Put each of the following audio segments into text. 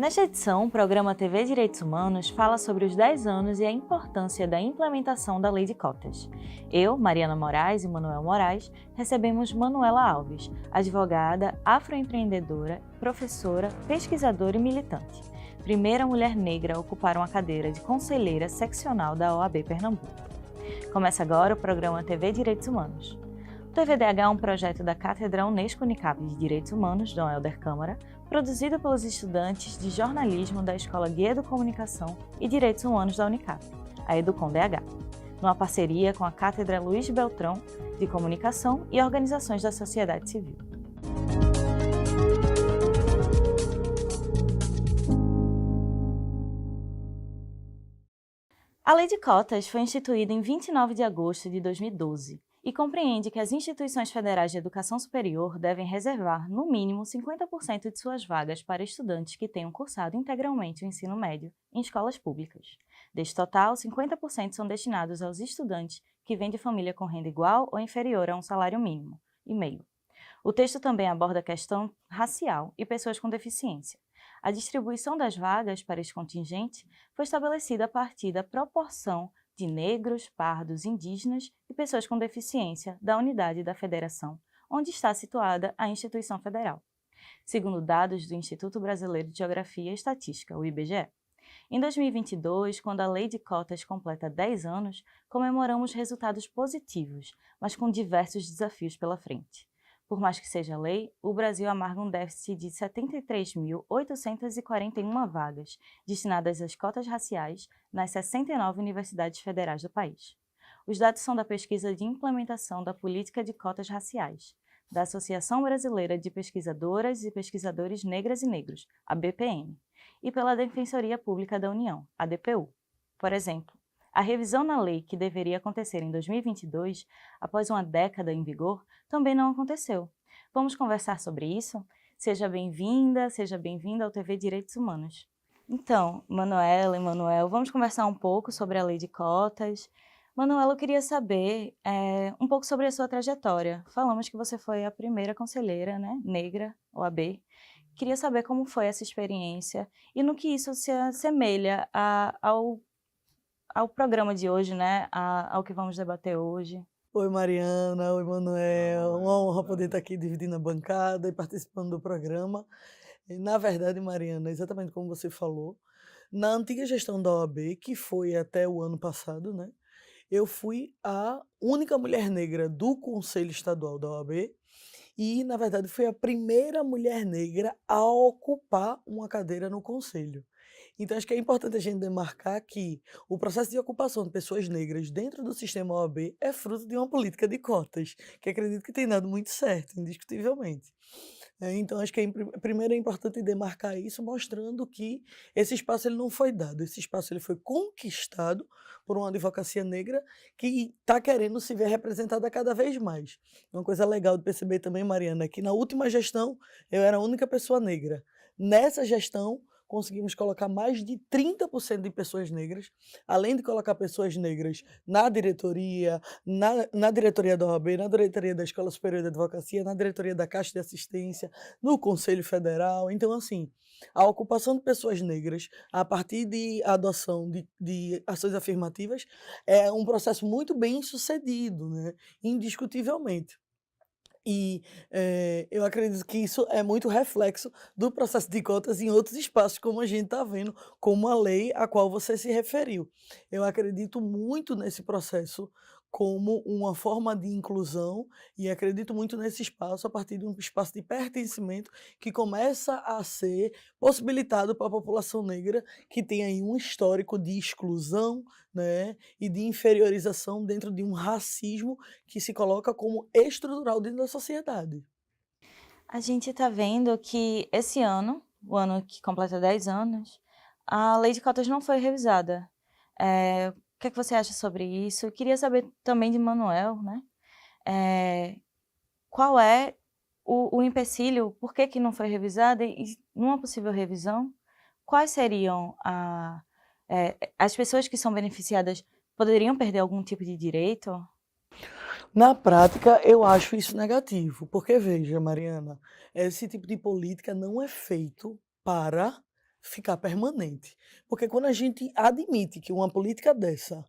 Nesta edição, o programa TV Direitos Humanos fala sobre os 10 anos e a importância da implementação da Lei de Cotas. Eu, Mariana Moraes e Manuel Moraes, recebemos Manuela Alves, advogada, afroempreendedora, professora, pesquisadora e militante. Primeira mulher negra a ocupar uma cadeira de conselheira seccional da OAB Pernambuco. Começa agora o programa TV Direitos Humanos. O TVDH é um projeto da Cátedra Unesco-Unicap de Direitos Humanos, Dom Helder Câmara, produzido pelos estudantes de jornalismo da Escola Guia de Comunicação e Direitos Humanos da Unicap, a EducomDH, numa parceria com a Cátedra Luiz Beltrão de Comunicação e organizações da sociedade civil. A Lei de Cotas foi instituída em 29 de agosto de 2012 e compreende que as instituições federais de educação superior devem reservar, no mínimo, 50% de suas vagas para estudantes que tenham cursado integralmente o ensino médio em escolas públicas. Deste total, 50% são destinados aos estudantes que vêm de família com renda igual ou inferior a um salário mínimo e meio. O texto também aborda a questão racial e pessoas com deficiência. A distribuição das vagas para esse contingente foi estabelecida a partir da proporção de negros, pardos, indígenas e pessoas com deficiência da unidade da federação, onde está situada a instituição federal, segundo dados do Instituto Brasileiro de Geografia e Estatística, o IBGE. Em 2022, quando a Lei de Cotas completa 10 anos, comemoramos resultados positivos, mas com diversos desafios pela frente. Por mais que seja lei, o Brasil amarga um déficit de 73.841 vagas destinadas às cotas raciais nas 69 universidades federais do país. Os dados são da Pesquisa de Implementação da Política de Cotas Raciais, da Associação Brasileira de Pesquisadoras e Pesquisadores Negras e Negros, a BPN, e pela Defensoria Pública da União, a DPU. Por exemplo, a revisão na lei, que deveria acontecer em 2022, após uma década em vigor, também não aconteceu. Vamos conversar sobre isso? Seja bem-vinda ao TV Direitos Humanos. Então, Manuela e Manuel, vamos conversar um pouco sobre a Lei de Cotas. Manuela, eu queria saber um pouco sobre a sua trajetória. Falamos que você foi a primeira conselheira, negra, OAB. Queria saber como foi essa experiência e no que isso se assemelha ao programa de hoje, ao que vamos debater hoje. Oi Mariana, oi Manuel, uma honra poder estar aqui dividindo a bancada e participando do programa. E, na verdade, Mariana, exatamente como você falou, na antiga gestão da OAB, que foi até o ano passado, eu fui a única mulher negra do Conselho Estadual da OAB e, na verdade, fui a primeira mulher negra a ocupar uma cadeira no Conselho. Então, acho que é importante a gente demarcar que o processo de ocupação de pessoas negras dentro do sistema OAB é fruto de uma política de cotas, que acredito que tem dado muito certo, indiscutivelmente. Então, acho que primeiro é importante demarcar isso, mostrando que esse espaço ele não foi dado, esse espaço ele foi conquistado por uma advocacia negra que está querendo se ver representada cada vez mais. Uma coisa legal de perceber também, Mariana, é que na última gestão eu era a única pessoa negra. Nessa gestão, conseguimos colocar mais de 30% de pessoas negras, além de colocar pessoas negras na diretoria, na diretoria da OAB, na diretoria da Escola Superior de Advocacia, na diretoria da Caixa de Assistência, no Conselho Federal. Então, assim, a ocupação de pessoas negras, a partir de adoção de ações afirmativas, é um processo muito bem sucedido, indiscutivelmente. E, eu acredito que isso é muito reflexo do processo de cotas em outros espaços, como a gente está vendo, como a lei a qual você se referiu. Eu acredito muito nesse processo como uma forma de inclusão e acredito muito nesse espaço a partir de um espaço de pertencimento que começa a ser possibilitado para a população negra que tem aí um histórico de exclusão, e de inferiorização dentro de um racismo que se coloca como estrutural dentro da sociedade. A gente está vendo que esse ano, o ano que completa 10 anos, a Lei de Cotas não foi revisada. O que é que você acha sobre isso? Eu queria saber também de Manuel, qual é o empecilho, por que não foi revisada e, numa possível revisão, quais seriam as pessoas que são beneficiadas poderiam perder algum tipo de direito? Na prática, eu acho isso negativo, porque veja, Mariana, esse tipo de política não é feito para ficar permanente. Porque quando a gente admite que uma política dessa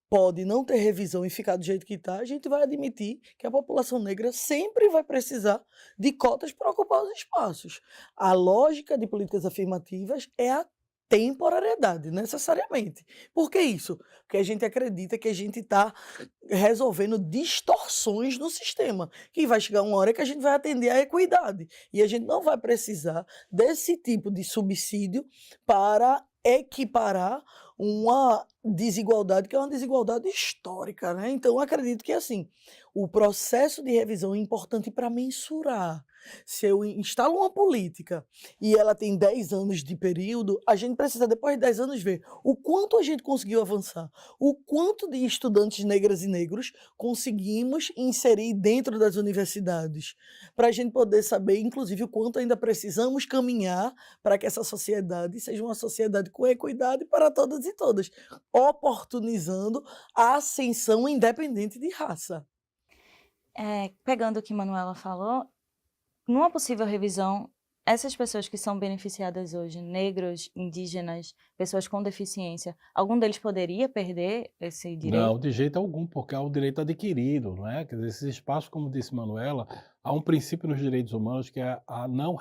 pode não ter revisão e ficar do jeito que está, a gente vai admitir que a população negra sempre vai precisar de cotas para ocupar os espaços. A lógica de políticas afirmativas é a temporariedade, necessariamente. Por que isso? Porque a gente acredita que a gente está resolvendo distorções no sistema, que vai chegar uma hora que a gente vai atender à equidade, e a gente não vai precisar desse tipo de subsídio para equiparar uma desigualdade que é uma desigualdade histórica, né? Então, eu acredito que, assim, o processo de revisão é importante para mensurar. Se eu instalo uma política e ela tem 10 anos de período, a gente precisa, depois de 10 anos, ver o quanto a gente conseguiu avançar, o quanto de estudantes negras e negros conseguimos inserir dentro das universidades, para a gente poder saber, inclusive, o quanto ainda precisamos caminhar para que essa sociedade seja uma sociedade com equidade para todas e todas, oportunizando a ascensão independente de raça. Pegando o que Manuela falou, numa possível revisão, essas pessoas que são beneficiadas hoje, negros, indígenas, pessoas com deficiência, algum deles poderia perder esse direito? Não, de jeito algum, porque há o direito adquirido, não é? Quer dizer, esses espaços, como disse Manuela, há um princípio nos direitos humanos que é a não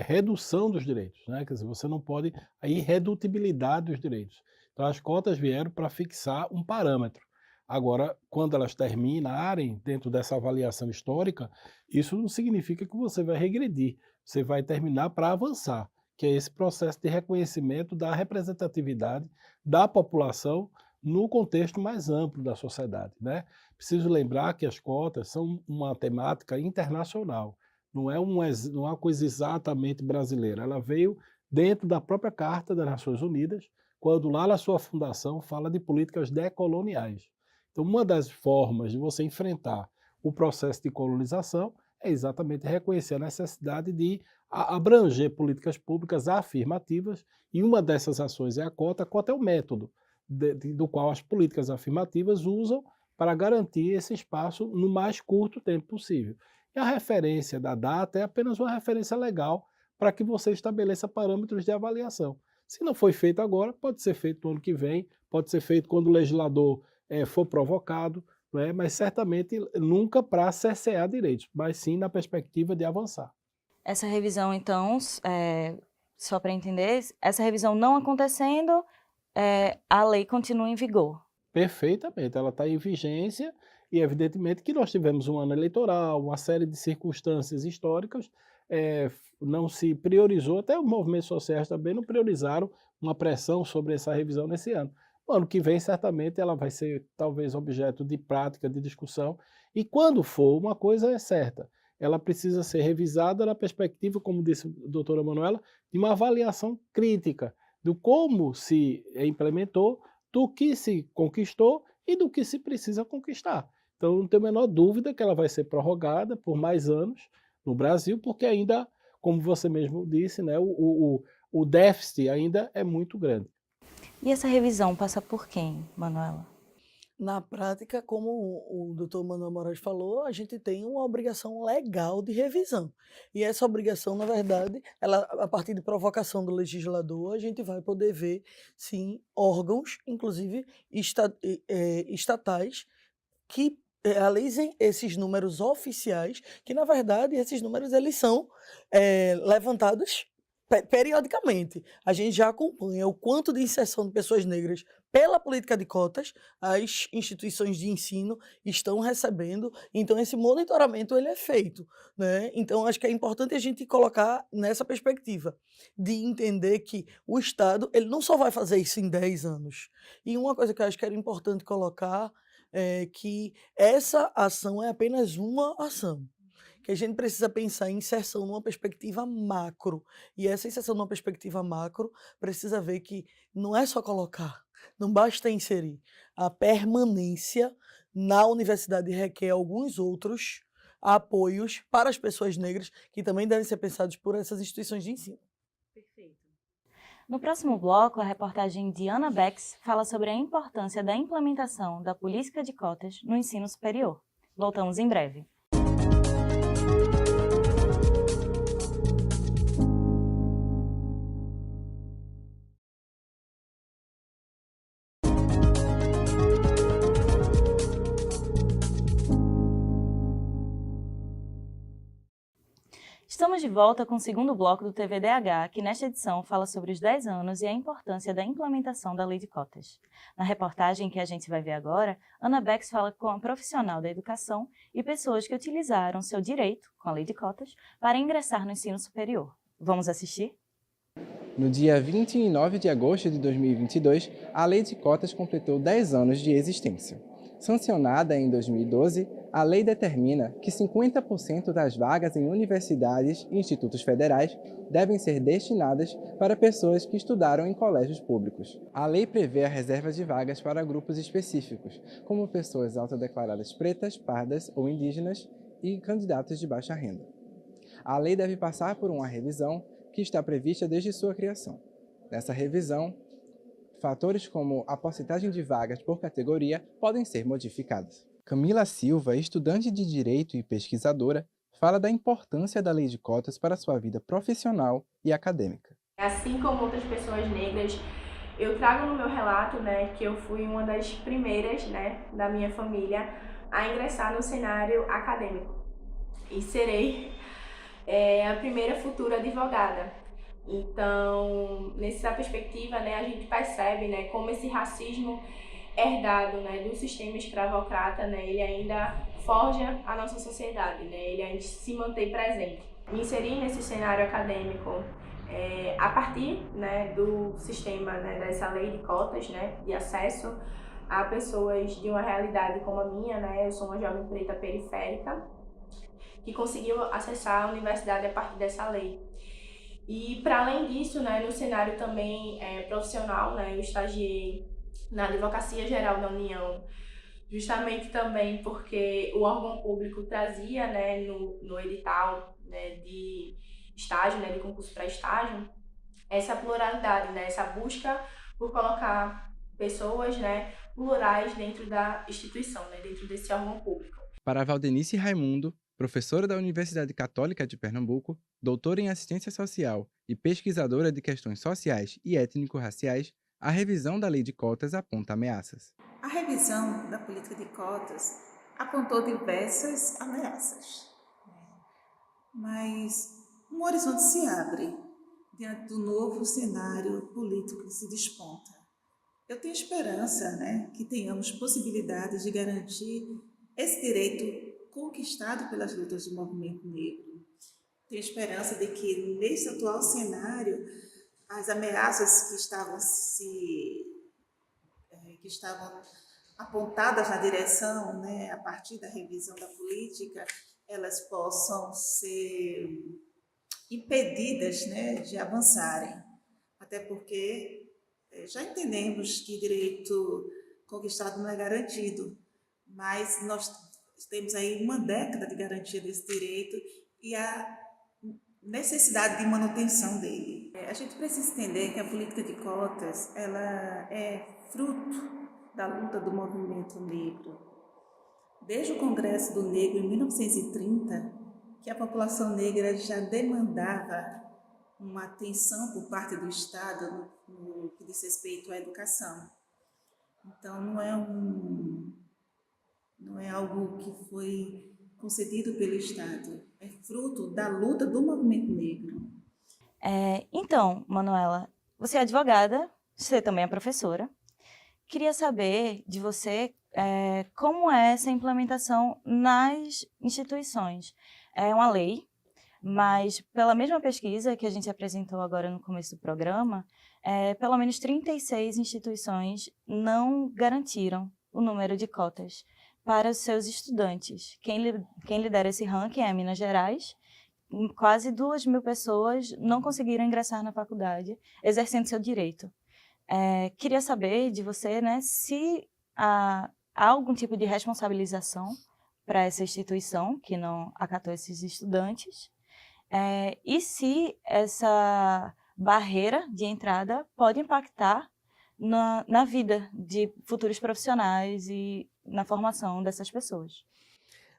redução dos direitos, né? Quer dizer, você não pode, a irredutibilidade dos direitos. Então, as cotas vieram para fixar um parâmetro. Agora, quando elas terminarem dentro dessa avaliação histórica, isso não significa que você vai regredir, você vai terminar para avançar, que é esse processo de reconhecimento da representatividade da população no contexto mais amplo da sociedade, né? Preciso lembrar que as cotas são uma temática internacional, não é uma coisa exatamente brasileira, ela veio dentro da própria Carta das Nações Unidas, quando lá na sua fundação fala de políticas decoloniais. Então, uma das formas de você enfrentar o processo de colonização é exatamente reconhecer a necessidade de abranger políticas públicas afirmativas, e uma dessas ações é a cota. A cota é o método do qual as políticas afirmativas usam para garantir esse espaço no mais curto tempo possível. E a referência da data é apenas uma referência legal para que você estabeleça parâmetros de avaliação. Se não foi feito agora, pode ser feito no ano que vem, pode ser feito quando o legislador for provocado, não é? Mas certamente nunca para cercear direitos, mas sim na perspectiva de avançar. Essa revisão, então, só para entender, essa revisão não acontecendo, a lei continua em vigor. Perfeitamente, ela está em vigência e evidentemente que nós tivemos um ano eleitoral, uma série de circunstâncias históricas, não se priorizou, até os movimentos sociais também não priorizaram uma pressão sobre essa revisão nesse ano. No ano que vem, certamente, ela vai ser talvez objeto de prática, de discussão, e quando for, uma coisa é certa, ela precisa ser revisada na perspectiva, como disse a doutora Manuela, de uma avaliação crítica do como se implementou, do que se conquistou e do que se precisa conquistar. Então, não tenho a menor dúvida que ela vai ser prorrogada por mais anos no Brasil, porque ainda, como você mesmo disse, né, o déficit ainda é muito grande. E essa revisão passa por quem, Manuela? Na prática, como o doutor Manuel Moraes falou, a gente tem uma obrigação legal de revisão. E essa obrigação, na verdade, ela, a partir de provocação do legislador, a gente vai poder ver, sim, órgãos, inclusive estatais, que realizem esses números oficiais, que, na verdade, esses números eles são levantados periodicamente. A gente já acompanha o quanto de inserção de pessoas negras pela política de cotas as instituições de ensino estão recebendo, então esse monitoramento ele é feito, né? Então acho que é importante a gente colocar nessa perspectiva de entender que o Estado ele não só vai fazer isso em 10 anos. E uma coisa que eu acho que era importante colocar é que essa ação é apenas uma ação. Que a gente precisa pensar em inserção numa perspectiva macro. E essa inserção numa perspectiva macro precisa ver que não é só colocar, não basta inserir. A permanência na universidade requer alguns outros apoios para as pessoas negras que também devem ser pensados por essas instituições de ensino. Perfeito. No próximo bloco, a reportagem de Ana Bex fala sobre a importância da implementação da política de cotas no ensino superior. Voltamos em breve. Estamos de volta com o segundo bloco do TVDH, que nesta edição fala sobre os 10 anos e a importância da implementação da Lei de Cotas. Na reportagem que a gente vai ver agora, Ana Bex fala com a profissional da educação e pessoas que utilizaram seu direito, com a Lei de Cotas, para ingressar no ensino superior. Vamos assistir? No dia 29 de agosto de 2022, a Lei de Cotas completou 10 anos de existência. Sancionada em 2012, a lei determina que 50% das vagas em universidades e institutos federais devem ser destinadas para pessoas que estudaram em colégios públicos. A lei prevê a reserva de vagas para grupos específicos, como pessoas autodeclaradas pretas, pardas ou indígenas e candidatos de baixa renda. A lei deve passar por uma revisão que está prevista desde sua criação. Nessa revisão, fatores como a porcentagem de vagas por categoria podem ser modificados. Camila Silva, estudante de Direito e pesquisadora, fala da importância da Lei de Cotas para sua vida profissional e acadêmica. Assim como outras pessoas negras, eu trago no meu relato, que eu fui uma das primeiras, da minha família a ingressar no cenário acadêmico e serei a primeira futura advogada. Então, nessa perspectiva, a gente percebe como esse racismo herdado do sistema escravocrata, ele ainda forja a nossa sociedade, ele ainda se mantém presente. Me inseri nesse cenário acadêmico a partir do sistema dessa lei de cotas, de acesso a pessoas de uma realidade como a minha, eu sou uma jovem preta periférica que conseguiu acessar a universidade a partir dessa lei. E, para além disso, no cenário também profissional, eu estagiei na Advocacia Geral da União, justamente também porque o órgão público trazia no edital de estágio, de concurso para estágio, essa pluralidade, essa busca por colocar pessoas plurais dentro da instituição, dentro desse órgão público. Para Valdenice Raimundo, professora da Universidade Católica de Pernambuco, doutora em assistência social e pesquisadora de questões sociais e étnico-raciais, a revisão da Lei de Cotas aponta ameaças. A revisão da política de cotas apontou diversas ameaças, mas um horizonte se abre diante do novo cenário político que se desponta. Eu tenho esperança que tenhamos possibilidades de garantir esse direito conquistado pelas lutas do movimento negro. Tenho esperança de que, nesse atual cenário, as ameaças que estavam apontadas na direção, a partir da revisão da política, elas possam ser impedidas de avançarem. Até porque já entendemos que direito conquistado não é garantido, mas nós temos aí uma década de garantia desse direito e a necessidade de manutenção dele. A gente precisa entender que a política de cotas ela é fruto da luta do movimento negro. Desde o Congresso do Negro, em 1930, que a população negra já demandava uma atenção por parte do Estado no que diz respeito à educação. Então, não é algo que foi concedido pelo Estado, é fruto da luta do movimento negro. Então, Manuela, você é advogada, você também é professora. Queria saber de você como é essa implementação nas instituições. É uma lei, mas pela mesma pesquisa que a gente apresentou agora no começo do programa, pelo menos 36 instituições não garantiram o número de cotas para os seus estudantes. Quem lidera esse ranking é Minas Gerais. Quase 2.000 pessoas não conseguiram ingressar na faculdade, exercendo seu direito. Queria saber de você se há algum tipo de responsabilização para essa instituição que não acatou esses estudantes, e se essa barreira de entrada pode impactar na vida de futuros profissionais e na formação dessas pessoas.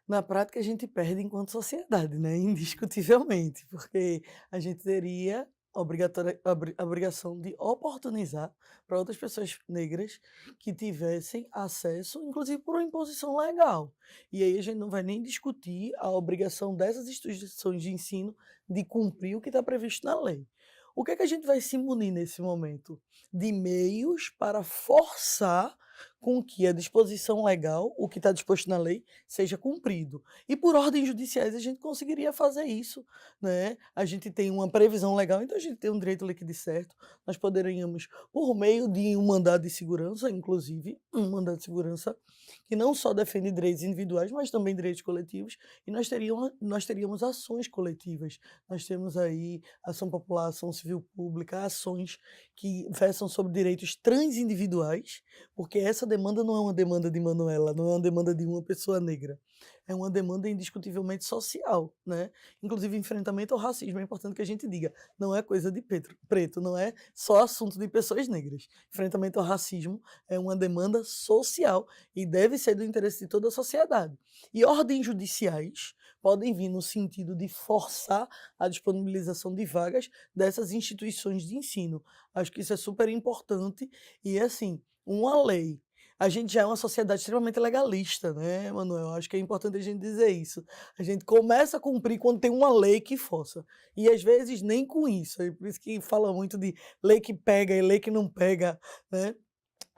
Na prática, a gente perde enquanto sociedade, indiscutivelmente, porque a gente teria a obrigação de oportunizar para outras pessoas negras que tivessem acesso, inclusive por uma imposição legal. E aí a gente não vai nem discutir a obrigação dessas instituições de ensino de cumprir o que está previsto na lei. O que é que a gente vai se munir nesse momento? De meios para forçar com que a disposição legal, o que está disposto na lei, seja cumprido. E por ordens judiciais a gente conseguiria fazer isso, né? A gente tem uma previsão legal, então a gente tem um direito líquido e certo. Nós poderíamos, por meio de um mandado de segurança, inclusive, um mandado de segurança que não só defende direitos individuais, mas também direitos coletivos, e nós teríamos ações coletivas. Nós temos aí ação popular, ação civil pública, ações que versam sobre direitos transindividuais, porque essa demanda não é uma demanda de Manuela, não é uma demanda de uma pessoa negra. É uma demanda indiscutivelmente social, né? Inclusive, enfrentamento ao racismo, é importante que a gente diga, não é coisa de preto, não é só assunto de pessoas negras. Enfrentamento ao racismo é uma demanda social e deve ser do interesse de toda a sociedade. E ordens judiciais podem vir no sentido de forçar a disponibilização de vagas dessas instituições de ensino. Acho que isso é super importante e, assim, uma lei. A gente já é uma sociedade extremamente legalista, né, Manuel? Acho que é importante a gente dizer isso. A gente começa a cumprir quando tem uma lei que força. E às vezes nem com isso. É por isso que fala muito de lei que pega e lei que não pega, né?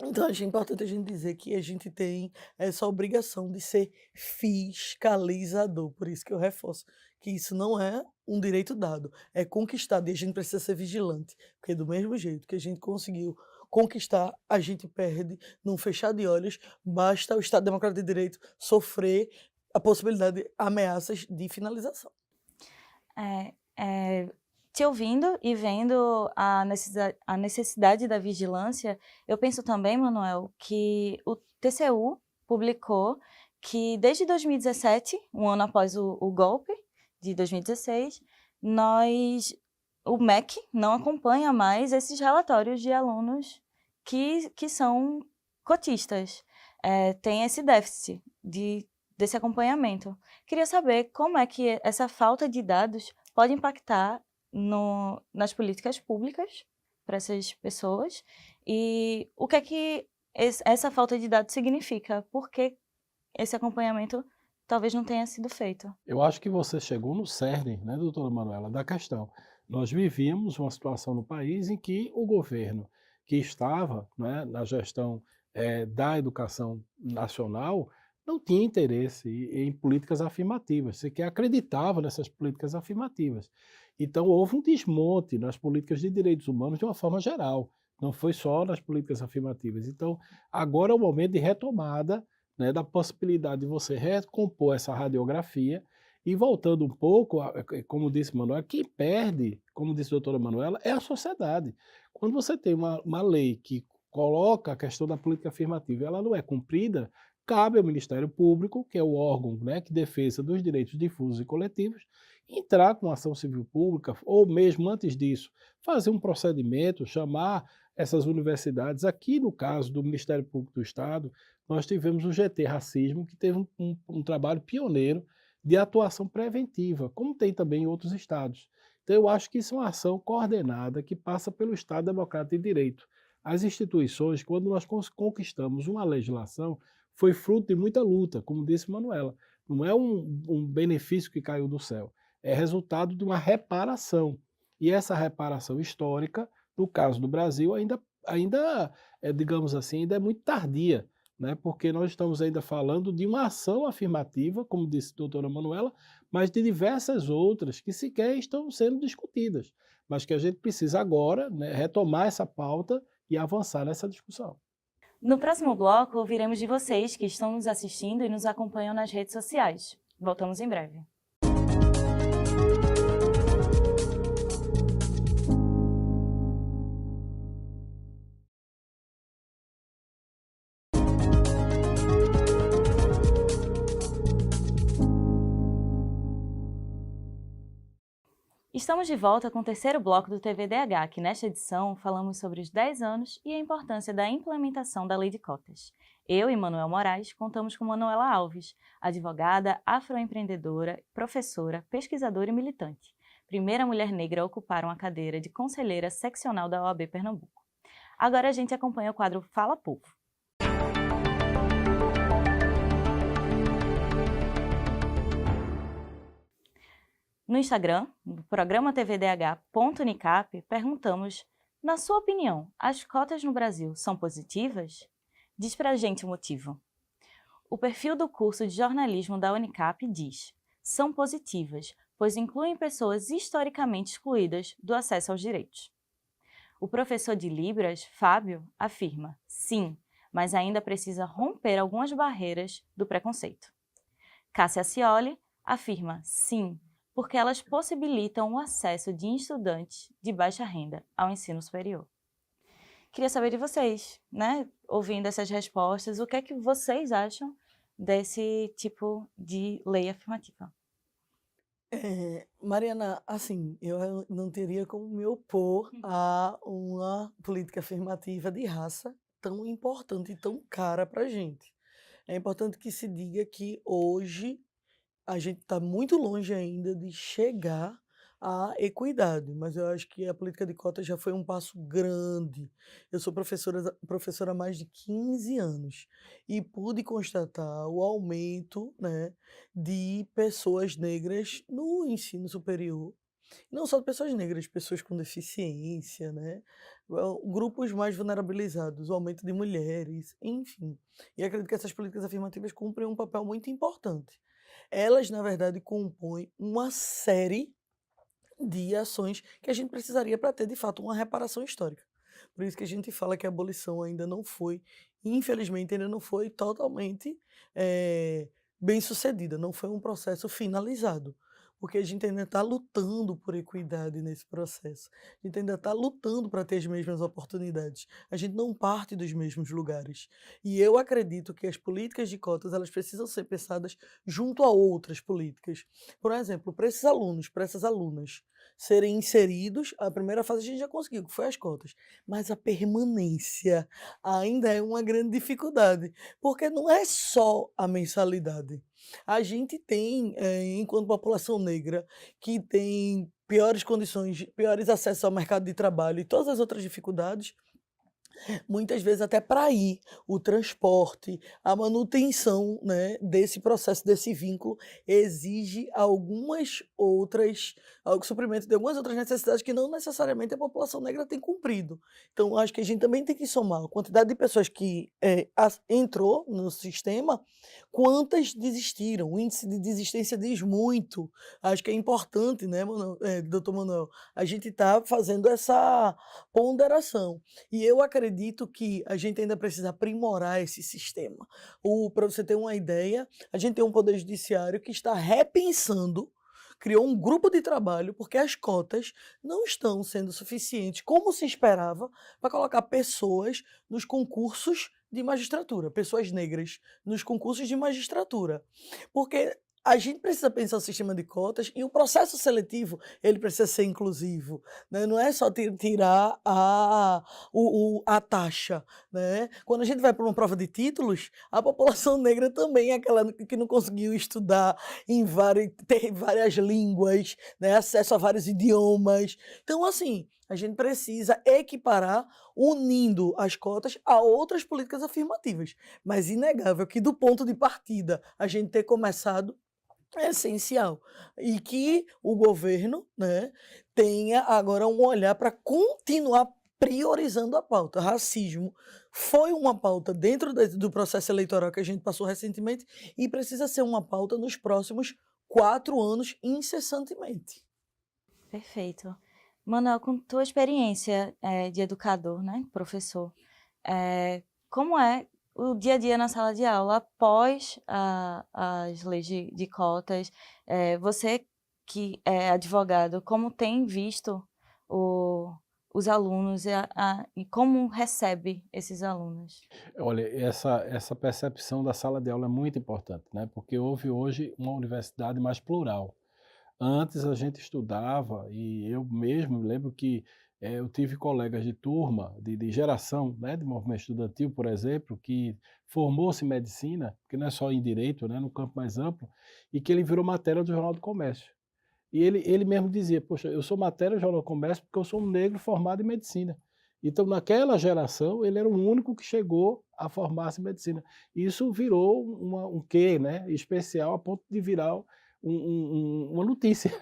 Então, acho importante a gente dizer que a gente tem essa obrigação de ser fiscalizador. Por isso que eu reforço que isso não é um direito dado, é conquistado e a gente precisa ser vigilante. Porque do mesmo jeito que a gente conseguiu conquistar, a gente perde num fechar de olhos, basta o Estado Democrático de Direito sofrer a possibilidade de ameaças de finalização. Te ouvindo e vendo a necessidade da vigilância, eu penso também, Manuel, que o TCU publicou que desde 2017, um ano após o golpe de 2016, o MEC não acompanha mais esses relatórios de alunos que são cotistas. Tem esse déficit desse acompanhamento. Queria saber como é que essa falta de dados pode impactar nas políticas públicas para essas pessoas e o que é que essa falta de dados significa, por que esse acompanhamento talvez não tenha sido feito. Eu acho que você chegou no cerne, né, doutora Manuela, da questão. Nós vivíamos uma situação no país em que o governo que estava, né, na gestão da educação nacional não tinha interesse em políticas afirmativas, sequer acreditava nessas políticas afirmativas. Então, houve um desmonte nas políticas de direitos humanos de uma forma geral, não foi só nas políticas afirmativas. Então, agora é o momento de retomada, né, da possibilidade de você recompor essa radiografia e voltando um pouco, como disse Manuela, quem perde, como disse a doutora Manuela, é a sociedade. Quando você tem uma lei que coloca a questão da política afirmativa e ela não é cumprida, cabe ao Ministério Público, que é o órgão, né, que defesa dos direitos difusos e coletivos, entrar com ação civil pública, ou mesmo antes disso, fazer um procedimento, chamar essas universidades. Aqui, no caso do Ministério Público do Estado, nós tivemos o GT Racismo, que teve um trabalho pioneiro de atuação preventiva, como tem também em outros estados. Então, eu acho que isso é uma ação coordenada que passa pelo Estado Democrático de Direito. As instituições, quando nós conquistamos uma legislação, foi fruto de muita luta, como disse Manuela. Não é um benefício que caiu do céu, é resultado de uma reparação. E essa reparação histórica, no caso do Brasil, ainda digamos assim, ainda é muito tardia, né? Porque nós estamos ainda falando de uma ação afirmativa, como disse a doutora Manuela, mas de diversas outras que sequer estão sendo discutidas, mas que a gente precisa agora, né, retomar essa pauta e avançar nessa discussão. No próximo bloco, ouviremos de vocês que estão nos assistindo e nos acompanham nas redes sociais. Voltamos em breve. Estamos de volta com o terceiro bloco do TVDH, que nesta edição falamos sobre os 10 anos e a importância da implementação da Lei de Cotas. Eu e Manuel Moraes contamos com Manuela Alves, advogada, afroempreendedora, professora, pesquisadora e militante. primeira mulher negra a ocupar uma cadeira de conselheira seccional da OAB Pernambuco. Agora a gente acompanha o quadro Fala Povo. No Instagram, no programa tvdh.unicap, perguntamos: na sua opinião, as cotas no Brasil são positivas? Diz pra gente o motivo. O perfil do curso de jornalismo da Unicap diz: são positivas, pois incluem pessoas historicamente excluídas do acesso aos direitos. O professor de Libras, Fábio, afirma: sim, mas ainda precisa romper algumas barreiras do preconceito. Cássia Cioli afirma: sim, porque elas possibilitam o acesso de estudantes de baixa renda ao ensino superior. Queria saber de vocês, né? Ouvindo essas respostas, o que é que vocês acham desse tipo de lei afirmativa? Mariana, assim, eu não teria como me opor a uma política afirmativa de raça tão importante e tão cara para a gente. É importante que se diga que hoje a gente está muito longe ainda de chegar à equidade, mas eu acho que a política de cotas já foi um passo grande. Eu sou professora há mais de 15 anos e pude constatar o aumento, né, de pessoas negras no ensino superior. Não só de pessoas negras, pessoas com deficiência, né? Grupos mais vulnerabilizados, o aumento de mulheres, enfim. E acredito que essas políticas afirmativas cumprem um papel muito importante. Elas, na verdade, compõem uma série de ações que a gente precisaria para ter, de fato, uma reparação histórica. Por isso que a gente fala que a abolição ainda não foi, infelizmente, ainda não foi totalmente bem sucedida, não foi um processo finalizado. Porque a gente ainda está lutando por equidade nesse processo. A gente ainda está lutando para ter as mesmas oportunidades. A gente não parte dos mesmos lugares. E eu acredito que as políticas de cotas elas precisam ser pensadas junto a outras políticas. Por exemplo, para esses alunos, para essas alunas serem inseridos, a primeira fase a gente já conseguiu, que foi as cotas. Mas a permanência ainda é uma grande dificuldade, porque não é só a mensalidade. A gente tem, enquanto população negra, que tem piores condições, piores acessos ao mercado de trabalho e todas as outras dificuldades, muitas vezes até para ir, o transporte, a manutenção, né, desse processo, desse vínculo, exige o suprimento de algumas outras necessidades que não necessariamente a população negra tem cumprido. Então, acho que a gente também tem que somar a quantidade de pessoas que entrou no sistema, quantas desistiram. O índice de desistência diz muito. Acho que é importante, né, doutor Manuel, a gente está fazendo essa ponderação. E eu acredito que a gente ainda precisa aprimorar esse sistema. Para você ter uma ideia, a gente tem um poder judiciário que está repensando, criou um grupo de trabalho, porque as cotas não estão sendo suficientes, como se esperava, para colocar pessoas nos concursos de magistratura, pessoas negras nos concursos de magistratura. Porque a gente precisa pensar o sistema de cotas e o processo seletivo ele precisa ser inclusivo, né? Não é só tirar a taxa, né? Quando a gente vai para uma prova de títulos, a população negra também é aquela que não conseguiu estudar ter várias línguas, né? Acesso a vários idiomas. Então, assim, a gente precisa equiparar, unindo as cotas a outras políticas afirmativas. Mas inegável que, do ponto de partida, a gente ter começado é essencial. E que o governo, né, tenha agora um olhar para continuar priorizando a pauta. Racismo foi uma pauta dentro do processo eleitoral que a gente passou recentemente e precisa ser uma pauta nos próximos 4 anos, incessantemente. Perfeito. Manuel, com tua experiência de educador, né, professor, como é o dia a dia na sala de aula após as leis de cotas? Você que é advogado, como tem visto os alunos e como recebe esses alunos? Olha, essa percepção da sala de aula é muito importante, né? Porque houve hoje uma universidade mais plural. Antes a gente estudava, e eu mesmo lembro que eu tive colegas de turma, de geração, né, de movimento estudantil, por exemplo, que formou-se em medicina, que não é só em direito, né, no campo mais amplo, e que ele virou matéria do Jornal do Comércio. E ele mesmo dizia, poxa, eu sou matéria jornal do comércio porque eu sou um negro formado em medicina. Então, naquela geração, ele era o único que chegou a formar-se em medicina. E isso virou um quê, né, especial, a ponto de virar uma notícia.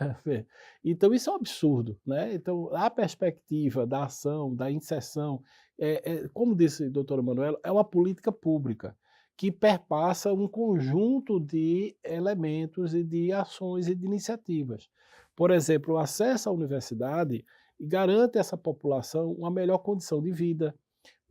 Então, isso é um absurdo, né? Então, a perspectiva da ação, da inserção, como disse a doutora Manuela, é uma política pública que perpassa um conjunto de elementos e de ações e de iniciativas. Por exemplo, o acesso à universidade garante a essa população uma melhor condição de vida,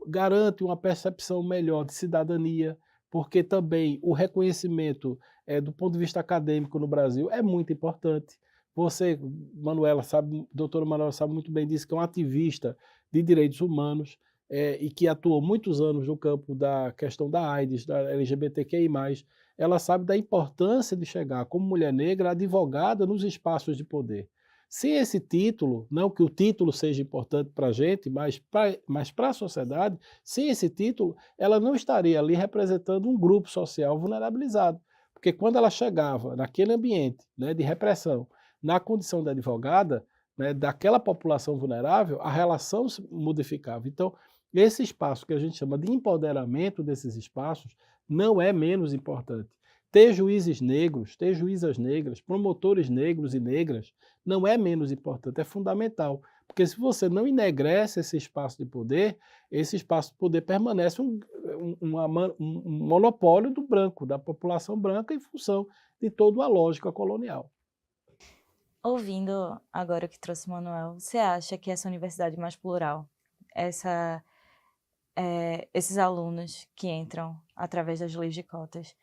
garante uma percepção melhor de cidadania, porque também o reconhecimento do ponto de vista acadêmico no Brasil é muito importante. Você, Manuela, sabe, doutora Manuela sabe muito bem disso, que é um ativista de direitos humanos e que atuou muitos anos no campo da questão da AIDS, da LGBTQI+. Ela sabe da importância de chegar como mulher negra advogada nos espaços de poder. Sem esse título, não que o título seja importante para a gente, mas para a sociedade, sem esse título, ela não estaria ali representando um grupo social vulnerabilizado. Porque quando ela chegava naquele ambiente, né, de repressão, na condição de advogada, né, daquela população vulnerável, a relação se modificava. Então, esse espaço que a gente chama de empoderamento desses espaços não é menos importante. Ter juízes negros, ter juízas negras, promotores negros e negras, não é menos importante, é fundamental. Porque se você não enegrece esse espaço de poder, esse espaço de poder permanece um monopólio do branco, da população branca, em função de toda a lógica colonial. Ouvindo agora o que trouxe o Manuel, você acha que essa universidade mais plural, esses alunos que entram através das leis de cotas,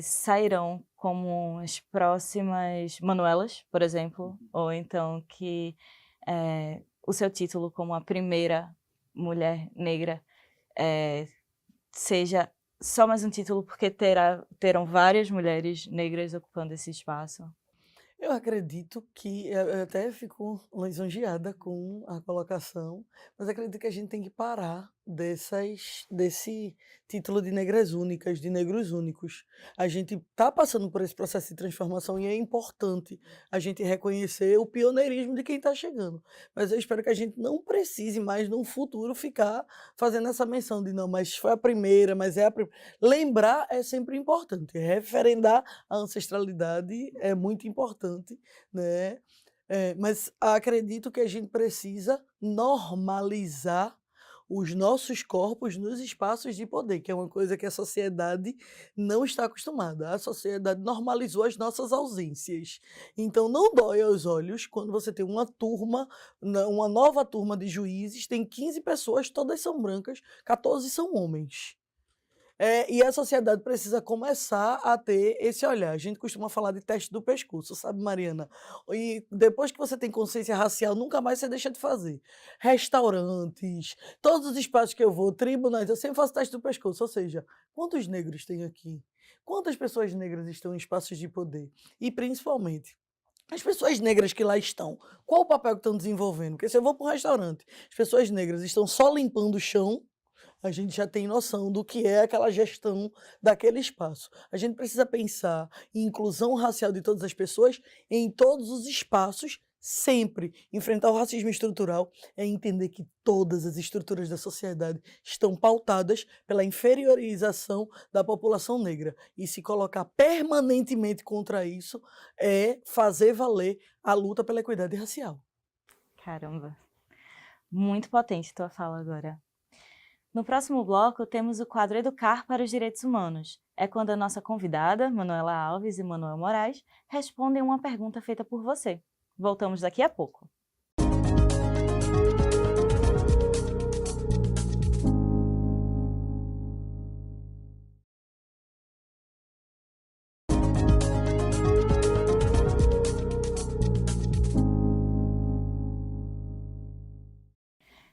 sairão como as próximas Manuelas, por exemplo, ou então que o seu título como a primeira mulher negra seja só mais um título porque terão várias mulheres negras ocupando esse espaço? Eu acredito que, eu até fico lisonjeada com a colocação, mas acredito que a gente tem que parar desse título de negras únicas, de negros únicos. A gente está passando por esse processo de transformação e é importante a gente reconhecer o pioneirismo de quem está chegando. Mas eu espero que a gente não precise mais, no futuro, ficar fazendo essa menção de não, mas foi a primeira, mas é a primeira. Lembrar é sempre importante, referendar a ancestralidade é muito importante, né? Mas acredito que a gente precisa normalizar os nossos corpos nos espaços de poder, que é uma coisa que a sociedade não está acostumada. A sociedade normalizou as nossas ausências. Então não dói aos olhos quando você tem uma nova turma de juízes, tem 15 pessoas, todas são brancas, 14 são homens. E a sociedade precisa começar a ter esse olhar. A gente costuma falar de teste do pescoço, sabe, Mariana? E depois que você tem consciência racial, nunca mais você deixa de fazer. Restaurantes, todos os espaços que eu vou, tribunais, eu sempre faço teste do pescoço. Ou seja, quantos negros tem aqui? Quantas pessoas negras estão em espaços de poder? E, principalmente, as pessoas negras que lá estão, qual o papel que estão desenvolvendo? Porque se eu vou para um restaurante, as pessoas negras estão só limpando o chão, a gente já tem noção do que é aquela gestão daquele espaço. A gente precisa pensar em inclusão racial de todas as pessoas em todos os espaços, sempre. Enfrentar o racismo estrutural é entender que todas as estruturas da sociedade estão pautadas pela inferiorização da população negra. E se colocar permanentemente contra isso é fazer valer a luta pela equidade racial. Caramba, muito potente tua fala agora. No próximo bloco, temos o quadro Educar para os Direitos Humanos. É quando a nossa convidada, Manuela Alves e Manuel Moraes, respondem uma pergunta feita por você. Voltamos daqui a pouco.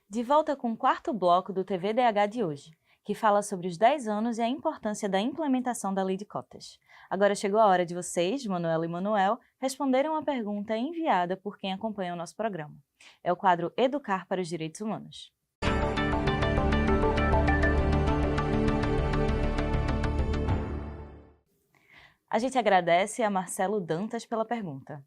De volta com o quarto bloco do TVDH de hoje, que fala sobre os 10 anos e a importância da implementação da Lei de Cotas. Agora chegou a hora de vocês, Manuela e Manuel, responderem uma pergunta enviada por quem acompanha o nosso programa. É o quadro Educar para os Direitos Humanos. A gente agradece a Marcelo Dantas pela pergunta.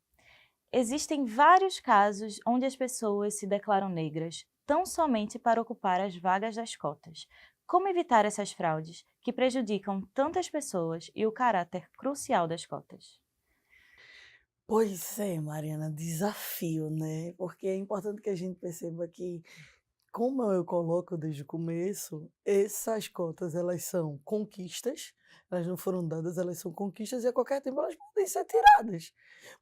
Existem vários casos onde as pessoas se declaram negras tão somente para ocupar as vagas das cotas. Como evitar essas fraudes que prejudicam tantas pessoas e o caráter crucial das cotas? Pois é, Mariana, desafio, né? Porque é importante que a gente perceba que, como eu coloco desde o começo, essas cotas elas são conquistas, elas não foram dadas, elas são conquistas e a qualquer tempo elas podem ser tiradas.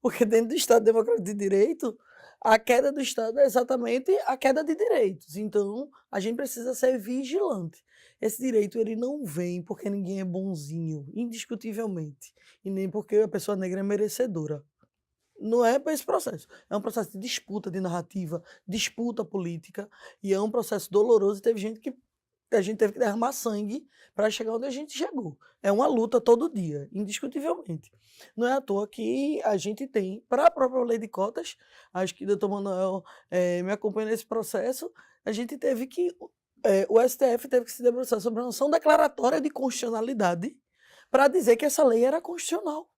Porque dentro do Estado Democrático de Direito, a queda do Estado é exatamente a queda de direitos. Então, a gente precisa ser vigilante. Esse direito ele não vem porque ninguém é bonzinho, indiscutivelmente, e nem porque a pessoa negra é merecedora. Não é para esse processo. É um processo de disputa de narrativa, disputa política, e é um processo doloroso. E teve gente que a gente teve que derramar sangue para chegar onde a gente chegou. É uma luta todo dia, indiscutivelmente. Não é à toa que a gente tem, para a própria lei de cotas, acho que o doutor Manuel me acompanha nesse processo, a gente teve que, o STF teve que se debruçar sobre uma ação declaratória de constitucionalidade para dizer que essa lei era constitucional.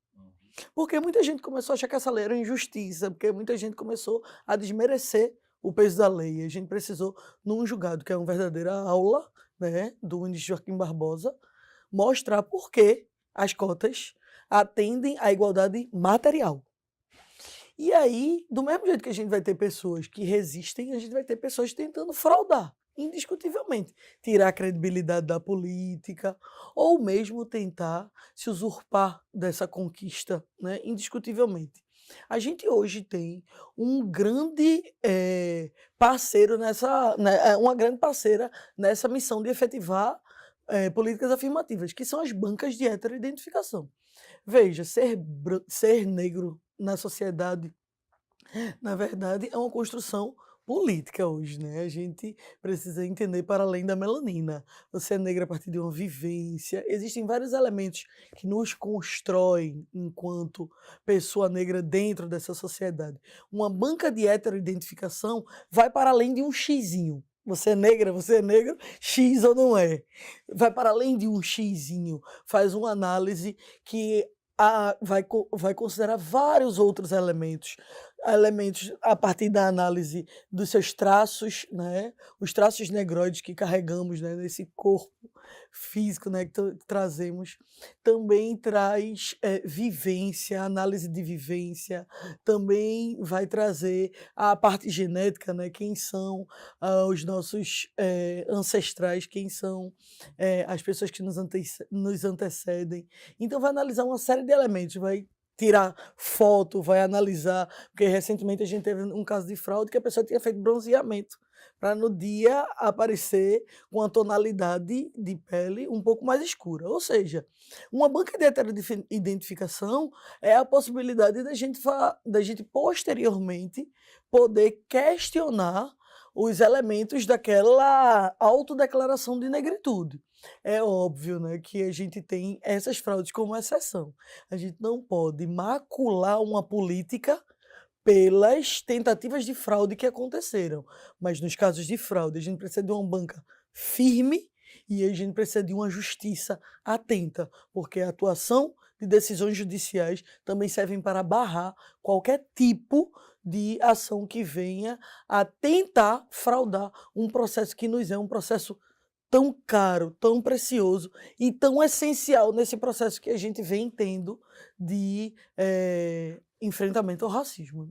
Porque muita gente começou a achar que essa lei era injustiça, porque muita gente começou a desmerecer o peso da lei. A gente precisou, num julgado, que é uma verdadeira aula, né, do ministro Joaquim Barbosa, mostrar por que as cotas atendem à igualdade material. E aí, do mesmo jeito que a gente vai ter pessoas que resistem, a gente vai ter pessoas tentando fraudar, indiscutivelmente. Tirar a credibilidade da política, ou mesmo tentar se usurpar dessa conquista, né, indiscutivelmente. A gente hoje tem um grande parceiro nessa, né, uma grande parceira nessa missão de efetivar políticas afirmativas, que são as bancas de heteroidentificação. Veja, ser negro na sociedade, na verdade, é uma construção política hoje, né? A gente precisa entender para além da melanina. Você é negra a partir de uma vivência. Existem vários elementos que nos constroem enquanto pessoa negra dentro dessa sociedade. Uma banca de heteroidentificação vai para além de um xizinho. Você é negro, X ou não é. Vai para além de um xizinho. Faz uma análise que vai considerar vários outros elementos a partir da análise dos seus traços, né, os traços negroides que carregamos, né, nesse corpo físico, né, que trazemos, também traz vivência, análise de vivência, também vai trazer a parte genética, né, quem são os nossos ancestrais, quem são as pessoas que nos antecedem. Então vai analisar uma série de elementos, vai tirar foto, vai analisar, porque recentemente a gente teve um caso de fraude que a pessoa tinha feito bronzeamento, para no dia aparecer com a tonalidade de pele um pouco mais escura. Ou seja, uma banca de heteroidentificação é a possibilidade da gente posteriormente poder questionar os elementos daquela autodeclaração de negritude. É óbvio, né, que a gente tem essas fraudes como exceção. A gente não pode macular uma política pelas tentativas de fraude que aconteceram. Mas nos casos de fraude, a gente precisa de uma banca firme e a gente precisa de uma justiça atenta, porque a atuação de decisões judiciais também servem para barrar qualquer tipo de ação que venha a tentar fraudar um processo que nos é um processo tão caro, tão precioso e tão essencial nesse processo que a gente vem tendo de enfrentamento ao racismo.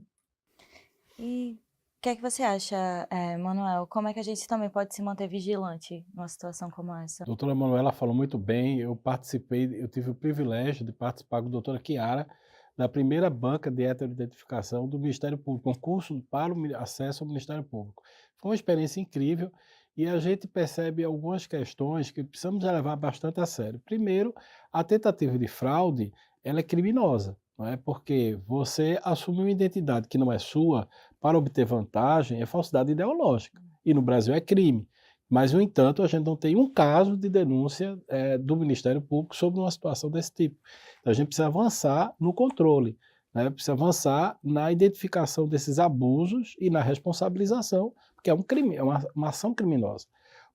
E o que é que você acha, Manuel? Como é que a gente também pode se manter vigilante numa situação como essa? A doutora Manuela falou muito bem, eu tive o privilégio de participar com a doutora Chiara da primeira banca de heteroidentificação do Ministério Público, um curso para o acesso ao Ministério Público. Foi uma experiência incrível e a gente percebe algumas questões que precisamos levar bastante a sério. Primeiro, a tentativa de fraude, ela é criminosa, não é? Porque você assumir uma identidade que não é sua para obter vantagem é falsidade ideológica. E no Brasil é crime. Mas, no entanto, a gente não tem um caso de denúncia do Ministério Público sobre uma situação desse tipo. Então, a gente precisa avançar no controle, né? Precisa avançar na identificação desses abusos e na responsabilização, porque é um crime, é uma ação criminosa.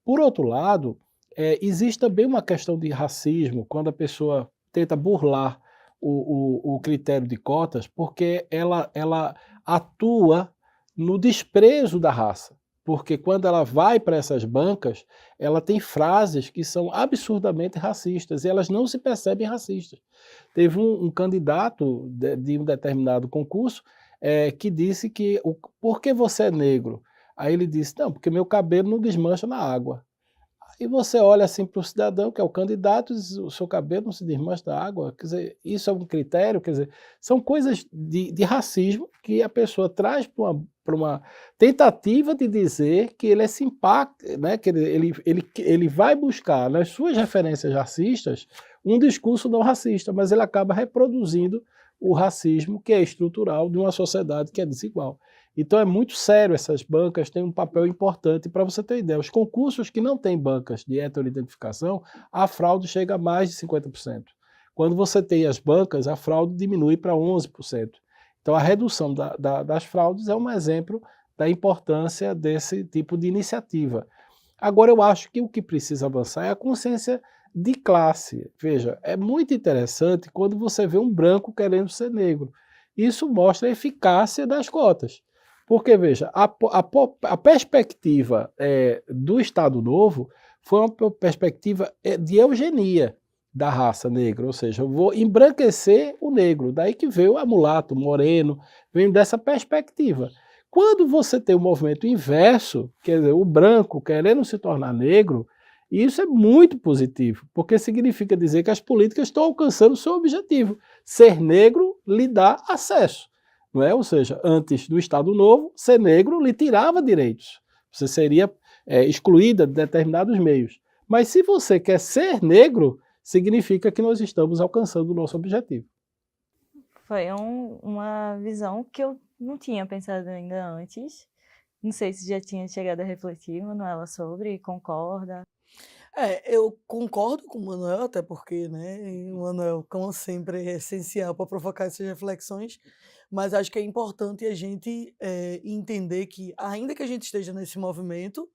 Por outro lado, existe também uma questão de racismo, quando a pessoa tenta burlar o critério de cotas porque ela atua no desprezo da raça. Porque quando ela vai para essas bancas, ela tem frases que são absurdamente racistas e elas não se percebem racistas. Teve um candidato de um determinado concurso que disse que, por que você é negro? Aí ele disse, não, porque meu cabelo não desmancha na água. E você olha assim para o cidadão, que é o candidato, e diz, o seu cabelo não se desmancha da água. Quer dizer, isso é um critério, quer dizer, são coisas de racismo que a pessoa traz para uma tentativa de dizer que ele é simpático, né? Que ele vai buscar nas suas referências racistas um discurso não racista, mas ele acaba reproduzindo o racismo que é estrutural de uma sociedade que é desigual. Então é muito sério, essas bancas têm um papel importante. Para você ter ideia, os concursos que não têm bancas de heteroidentificação, a fraude chega a mais de 50%. Quando você tem as bancas, a fraude diminui para 11%. Então a redução das fraudes é um exemplo da importância desse tipo de iniciativa. Agora eu acho que o que precisa avançar é a consciência de classe. Veja, é muito interessante quando você vê um branco querendo ser negro. Isso mostra a eficácia das cotas. Porque, veja, a perspectiva do Estado Novo foi uma perspectiva de eugenia da raça negra, ou seja, eu vou embranquecer o negro, daí que veio a mulato, o moreno, vem dessa perspectiva. Quando você tem o movimento inverso, quer dizer, o branco querendo se tornar negro, isso é muito positivo, porque significa dizer que as políticas estão alcançando o seu objetivo. Ser negro lhe dá acesso. Não é? Ou seja, antes do Estado Novo, ser negro lhe tirava direitos. Você seria excluída de determinados meios. Mas se você quer ser negro, significa que nós estamos alcançando o nosso objetivo. Foi uma visão que eu não tinha pensado ainda antes. Não sei se já tinha chegado a refletir, Manuela, sobre, concorda? Eu concordo com o Manuel, até porque, né, o Manuel, como sempre, é essencial para provocar essas reflexões, mas acho que é importante a gente entender que, ainda que a gente esteja nesse movimento,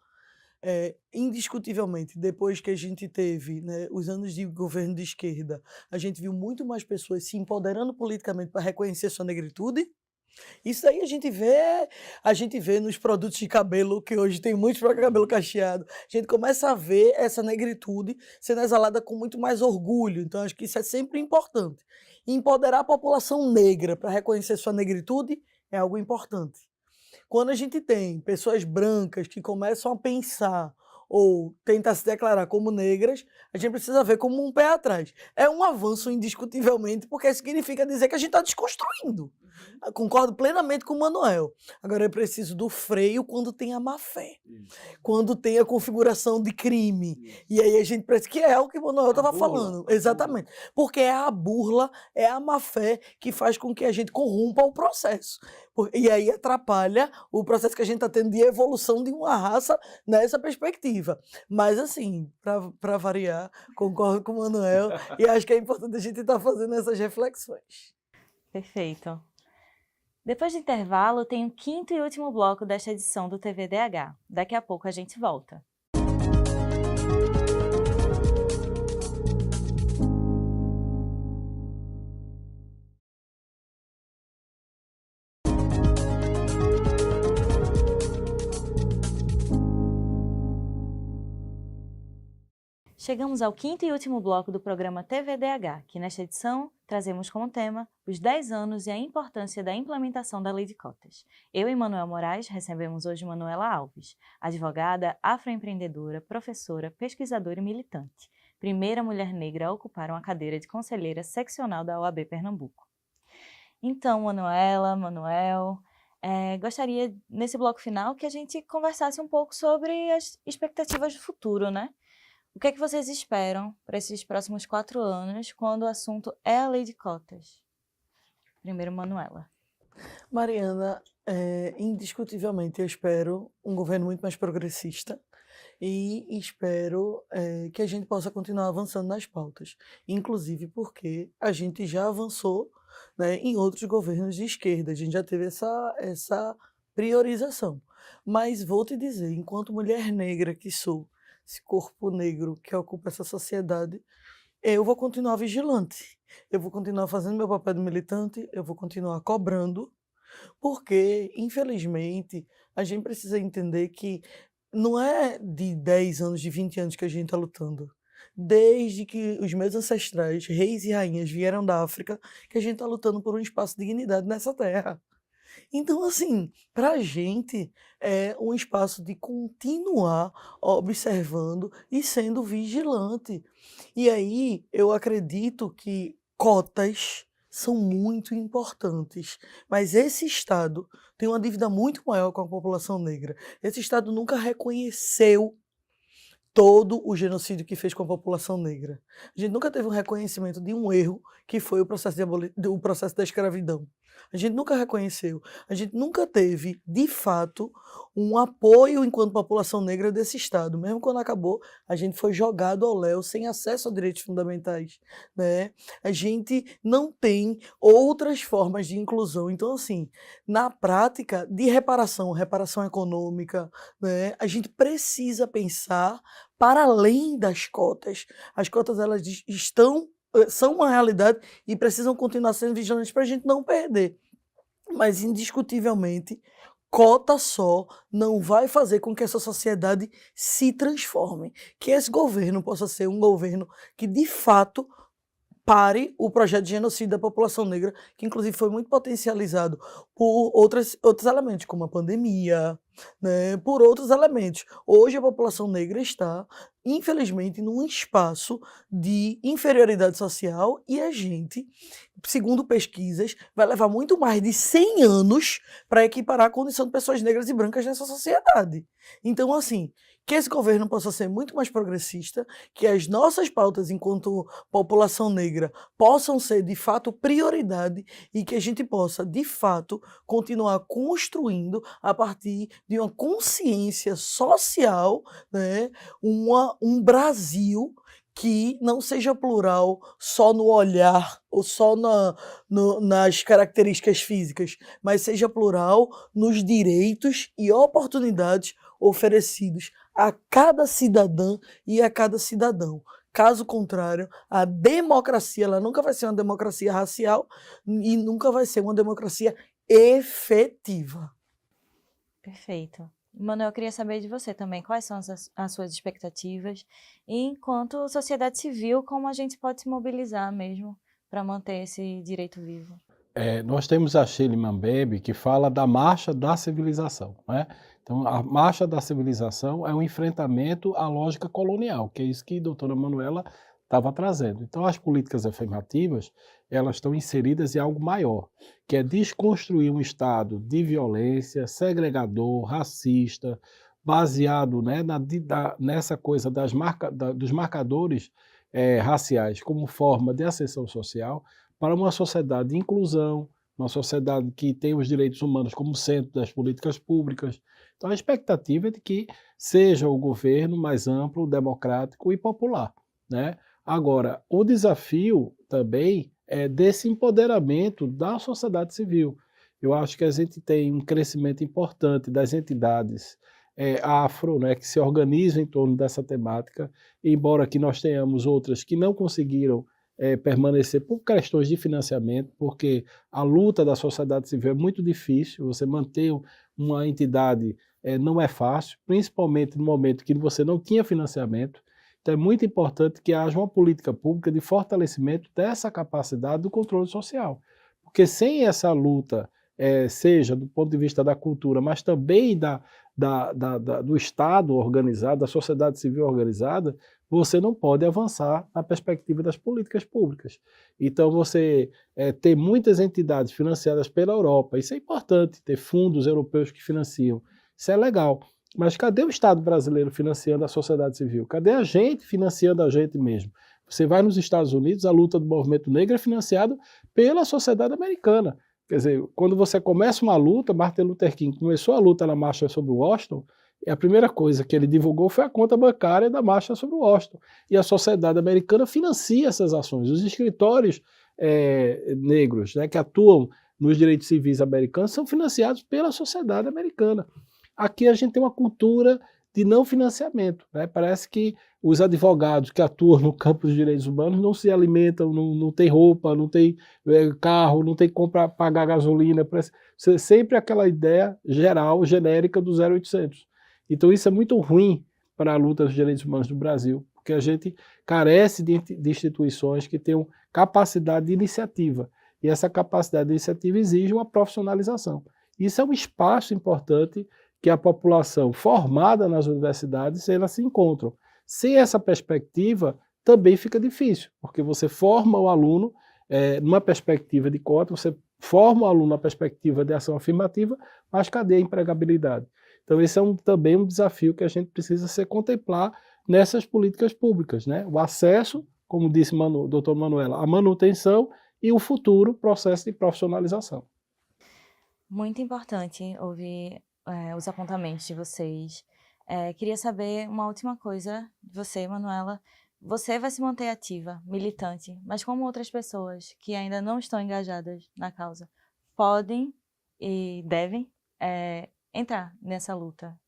indiscutivelmente, depois que a gente teve, né, os anos de governo de esquerda, a gente viu muito mais pessoas se empoderando politicamente para reconhecer sua negritude. Isso aí a gente vê nos produtos de cabelo, que hoje tem muitos para cabelo cacheado. A gente começa a ver essa negritude sendo exalada com muito mais orgulho. Então, acho que isso é sempre importante. Empoderar a população negra para reconhecer sua negritude é algo importante. Quando a gente tem pessoas brancas que começam a pensar ou tentar se declarar como negras, a gente precisa ver como um pé atrás. É um avanço indiscutivelmente, porque significa dizer que a gente está desconstruindo. Eu concordo plenamente com o Manuel. Agora é preciso do freio quando tem a má fé, quando tem a configuração de crime. E aí a gente precisa, que é o que o Manuel estava falando. Exatamente. Porque é a burla, é a má fé que faz com que a gente corrompa o processo. E aí atrapalha o processo que a gente está tendo de evolução de uma raça nessa perspectiva. Mas assim, para variar, concordo com o Manuel e acho que é importante a gente estar fazendo essas reflexões. Perfeito. Depois do intervalo, tem o quinto e último bloco desta edição do TVDH. Daqui a pouco a gente volta. Chegamos ao quinto e último bloco do programa TVDH, que nesta edição trazemos como tema os 10 anos e a importância da implementação da Lei de Cotas. Eu e Manuel Moraes recebemos hoje Manuela Alves, advogada, afroempreendedora, professora, pesquisadora e militante, primeira mulher negra a ocupar uma cadeira de conselheira seccional da OAB Pernambuco. Então, Manuel, gostaria, nesse bloco final, que a gente conversasse um pouco sobre as expectativas do futuro, né? O que é que vocês esperam para esses próximos 4 anos, quando o assunto é a Lei de Cotas? Primeiro, Manuela. Mariana, indiscutivelmente eu espero um governo muito mais progressista e espero que a gente possa continuar avançando nas pautas, inclusive porque a gente já avançou, né, em outros governos de esquerda, a gente já teve essa priorização. Mas vou te dizer, enquanto mulher negra que sou, esse corpo negro que ocupa essa sociedade, eu vou continuar vigilante, eu vou continuar fazendo meu papel de militante, eu vou continuar cobrando, porque, infelizmente, a gente precisa entender que não é de 10 anos, de 20 anos que a gente está lutando. Desde que os meus ancestrais, reis e rainhas, vieram da África, que a gente está lutando por um espaço de dignidade nessa terra. Então, assim, para a gente é um espaço de continuar observando e sendo vigilante. E aí eu acredito que cotas são muito importantes, mas esse Estado tem uma dívida muito maior com a população negra. Esse Estado nunca reconheceu todo o genocídio que fez com a população negra. A gente nunca teve um reconhecimento de um erro que foi o processo da escravidão. A gente nunca reconheceu. A gente nunca teve, de fato, um apoio enquanto população negra desse Estado. Mesmo quando acabou, a gente foi jogado ao léu sem acesso a direitos fundamentais, né? A gente não tem outras formas de inclusão. Então, assim, na prática de reparação econômica, né, a gente precisa pensar para além das cotas. As cotas, elas são uma realidade e precisam continuar sendo vigilantes para a gente não perder. Mas, indiscutivelmente, cota só não vai fazer com que essa sociedade se transforme. Que esse governo possa ser um governo que, de fato, pare o projeto de genocídio da população negra, que inclusive foi muito potencializado por outros elementos, como a pandemia, né, por outros elementos. Hoje a população negra está, infelizmente, num espaço de inferioridade social e a gente, segundo pesquisas, vai levar muito mais de 100 anos para equiparar a condição de pessoas negras e brancas nessa sociedade. Então, assim, que esse governo possa ser muito mais progressista, que as nossas pautas enquanto população negra possam ser de fato prioridade e que a gente possa de fato continuar construindo a partir de uma consciência social, né, um Brasil que não seja plural só no olhar ou só nas características físicas, mas seja plural nos direitos e oportunidades oferecidos a cada cidadã e a cada cidadão. Caso contrário, a democracia ela nunca vai ser uma democracia racial e nunca vai ser uma democracia efetiva. Perfeito. Manuel, eu queria saber de você também, quais são as suas expectativas e, enquanto sociedade civil, como a gente pode se mobilizar mesmo para manter esse direito vivo? Nós temos a Shirley Mambembe que fala da marcha da civilização, né? Então, a marcha da civilização é um enfrentamento à lógica colonial, que é isso que a doutora Manuela estava trazendo. Então, as políticas afirmativas, elas estão inseridas em algo maior, que é desconstruir um Estado de violência, segregador, racista, baseado, né, nessa coisa dos marcadores raciais como forma de ascensão social, para uma sociedade de inclusão, uma sociedade que tem os direitos humanos como centro das políticas públicas. Então, a expectativa é de que seja o governo mais amplo, democrático e popular, né? Agora, o desafio também é desse empoderamento da sociedade civil. Eu acho que a gente tem um crescimento importante das entidades afro, né, que se organizam em torno dessa temática, embora que nós tenhamos outras que não conseguiram permanecer por questões de financiamento, porque a luta da sociedade civil é muito difícil, você manter uma entidade não é fácil, principalmente no momento que você não tinha financiamento. Então é muito importante que haja uma política pública de fortalecimento dessa capacidade do controle social, porque sem essa luta, seja do ponto de vista da cultura, mas também do Estado organizado, da sociedade civil organizada, você não pode avançar na perspectiva das políticas públicas. Então você ter muitas entidades financiadas pela Europa, isso é importante, ter fundos europeus que financiam, isso é legal. Mas cadê o Estado brasileiro financiando a sociedade civil? Cadê a gente financiando a gente mesmo? Você vai nos Estados Unidos, a luta do movimento negro é financiada pela sociedade americana. Quer dizer, quando você começa uma luta, Martin Luther King começou a luta na Marcha sobre Washington, e a primeira coisa que ele divulgou foi a conta bancária da Marcha sobre Washington. E a sociedade americana financia essas ações. Os escritórios negros, né, que atuam nos direitos civis americanos são financiados pela sociedade americana. Aqui a gente tem uma cultura de não financiamento, né? Parece que os advogados que atuam no campo dos direitos humanos não se alimentam, não tem roupa, não tem carro, não tem que pagar gasolina, sempre aquela ideia geral, genérica do 0800. Então isso é muito ruim para a luta dos direitos humanos do Brasil, porque a gente carece de instituições que tenham capacidade de iniciativa, e essa capacidade de iniciativa exige uma profissionalização. Isso é um espaço importante que a população formada nas universidades, elas se encontram. Sem essa perspectiva, também fica difícil, porque você forma o aluno numa perspectiva de cota, você forma o aluno na perspectiva de ação afirmativa, mas cadê a empregabilidade? Então esse é também um desafio que a gente precisa se contemplar nessas políticas públicas, né? O acesso, como disse o doutor Manuela, a manutenção e o futuro processo de profissionalização. Muito importante ouvir os apontamentos de vocês. Queria saber uma última coisa de você, Manuela. Você vai se manter ativa, militante, mas como outras pessoas que ainda não estão engajadas na causa podem e devem entrar nessa luta?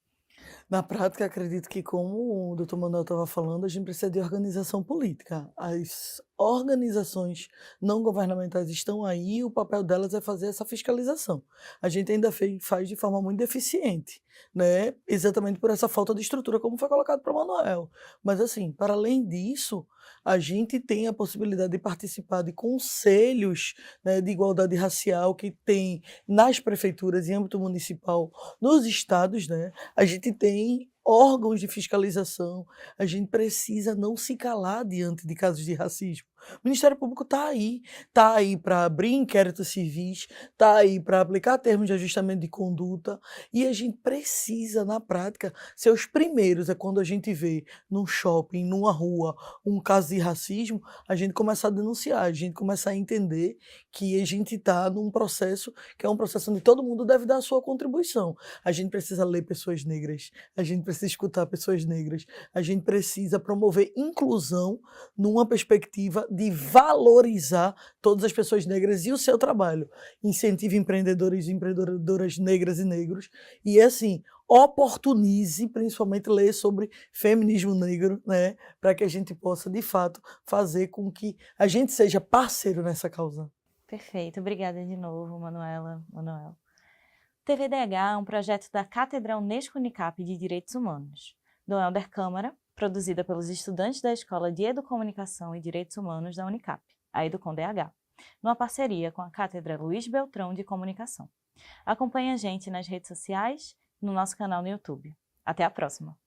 Na prática, acredito que, como o doutor Manuel estava falando, a gente precisa de organização política. As organizações não governamentais estão aí e o papel delas é fazer essa fiscalização. A gente ainda faz de forma muito deficiente, né? Exatamente por essa falta de estrutura, como foi colocado para o Manuel. Mas, assim, para além disso, a gente tem a possibilidade de participar de conselhos, né, de igualdade racial que tem nas prefeituras, em âmbito municipal, nos estados, né? A gente tem órgãos de fiscalização, a gente precisa não se calar diante de casos de racismo. O Ministério Público está aí para abrir inquéritos civis, está aí para aplicar termos de ajustamento de conduta, e a gente precisa, na prática, ser os primeiros. É quando a gente vê num shopping, numa rua, um caso de racismo, a gente começa a denunciar, a gente começa a entender que a gente está num processo que é um processo onde todo mundo deve dar a sua contribuição. A gente precisa ler pessoas negras, a gente precisa escutar pessoas negras, a gente precisa promover inclusão numa perspectiva de valorizar todas as pessoas negras e o seu trabalho. Incentive empreendedores e empreendedoras negras e negros e, assim, oportunize, principalmente ler sobre feminismo negro, né, para que a gente possa, de fato, fazer com que a gente seja parceiro nessa causa. Perfeito, obrigada de novo, Manuela, Manuel. TVDH é um projeto da Cátedra Unesco Unicap de Direitos Humanos, do Helder Câmara, produzida pelos estudantes da Escola de Educomunicação e Direitos Humanos da Unicap, a EducomDH, numa parceria com a Cátedra Luiz Beltrão de Comunicação. Acompanhe a gente nas redes sociais e no nosso canal no YouTube. Até a próxima!